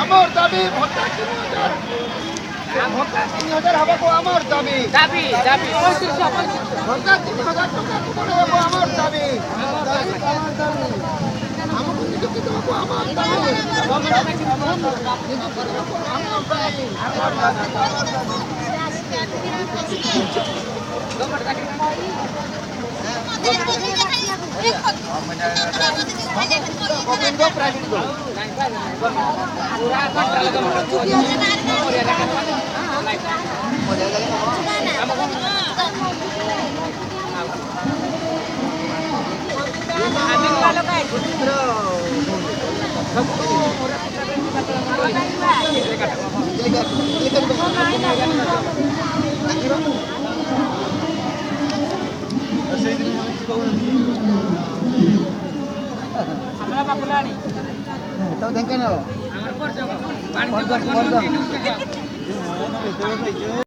আমার দাবি ভোটা 3000 হবো আমার দাবি দাবি দাবি ভোটা 3000 টাকা হবো আমার দাবি আমাকে নিযুক্তি দেবো আমার দাবি tahu tengkan lo?